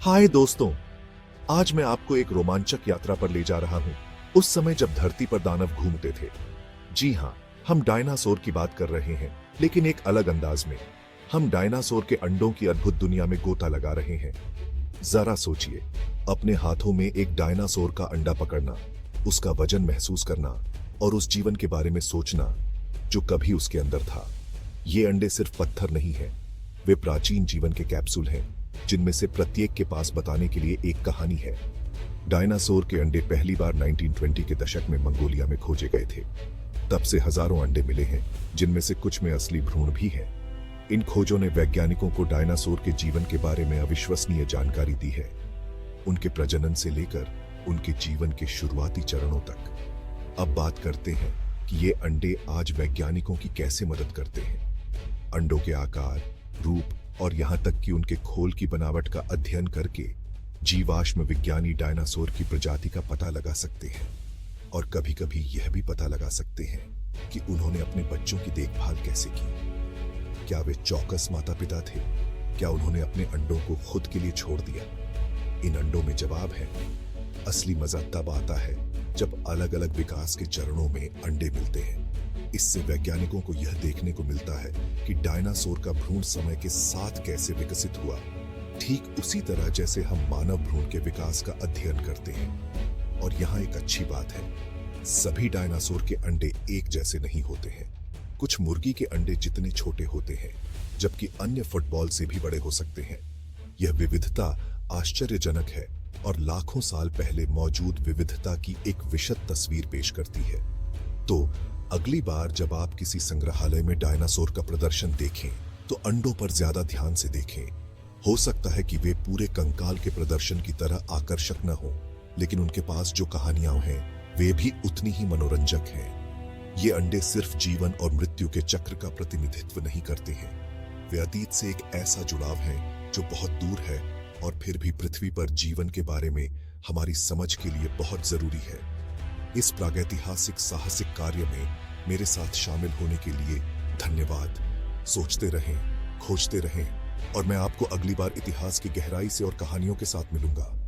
हाय दोस्तों, आज मैं आपको एक रोमांचक यात्रा पर ले जा रहा हूं। उस समय जब धरती पर दानव घूमते थे। जी हां, हम डायनासोर की बात कर रहे हैं, लेकिन एक अलग अंदाज में। हम डायनासोर के अंडों की अद्भुत दुनिया में गोता लगा रहे हैं। जरा सोचिए, अपने हाथों में एक डायनासोर का अंडा पकड़ना, उसका वजन महसूस करना और उस जीवन के बारे में सोचना जो कभी उसके अंदर था। ये अंडे सिर्फ पत्थर नहीं है, वे प्राचीन जीवन के कैप्सूल हैं, जिनमें से प्रत्येक के पास बताने के लिए एक कहानी है। डायनासोर के अंडे पहली बार 1920 के दशक में मंगोलिया में खोजे गए थे। तब से हजारों अंडे मिले हैं, जिनमें से कुछ में असली भ्रूण भी है। इन खोजों ने वैज्ञानिकों को डायनासोर के जीवन के बारे में अविश्वसनीय जानकारी दी है, उनके प्रजनन से लेकर उनके जीवन के शुरुआती चरणों तक। अब बात करते हैं कि ये अंडे आज वैज्ञानिकों की कैसे मदद करते हैं। अंडों के आकार, रूप और यहां तक कि उनके खोल की बनावट का अध्ययन करके जीवाश्म विज्ञानी डायनासोर की प्रजाति का पता लगा सकते हैं। और कभी-कभी यह भी पता लगा सकते हैं कि उन्होंने अपने बच्चों की देखभाल कैसे की। क्या वे चौकस माता पिता थे? क्या उन्होंने अपने अंडों को खुद के लिए छोड़ दिया? इन अंडों में जवाब है। असली मजा तब आता है जब अलग अलग विकास के चरणों में अंडे मिलते हैं। इससे वैज्ञानिकों को यह देखने को मिलता है कि डायनासोर का भ्रूण समय के साथ कैसे विकसित हुआ, ठीक उसी तरह जैसे हम मानव भ्रूण के विकास का अध्ययन करते हैं। और यहाँ एक अच्छी बात है, सभी डायनासोर के अंडे एक जैसे नहीं होते हैं। कुछ मुर्गी के अंडे जितने छोटे होते हैं, जबकि अन्य फुटबॉल से भी बड़े हो सकते हैं। यह विविधता आश्चर्यजनक है और लाखों साल पहले मौजूद विविधता की एक विशद तस्वीर पेश करती है। तो अगली बार जब आप किसी संग्रहालय में डायनासोर का प्रदर्शन देखें, तो अंडों पर ज्यादा ध्यान से देखें। हो सकता है कि वे पूरे कंकाल के प्रदर्शन की तरह आकर्षक न हो, लेकिन उनके पास जो कहानियां हैं, वे भी उतनी ही मनोरंजक हैं। ये अंडे सिर्फ जीवन और मृत्यु के चक्र का प्रतिनिधित्व नहीं करते हैं, वे अतीत से एक ऐसा जुड़ाव है जो बहुत दूर है और फिर भी पृथ्वी पर जीवन के बारे में हमारी समझ के लिए बहुत जरूरी है। इस प्रागैतिहासिक साहसिक कार्य में मेरे साथ शामिल होने के लिए धन्यवाद। सोचते रहें, खोजते रहें और मैं आपको अगली बार इतिहास की गहराई से और कहानियों के साथ मिलूंगा।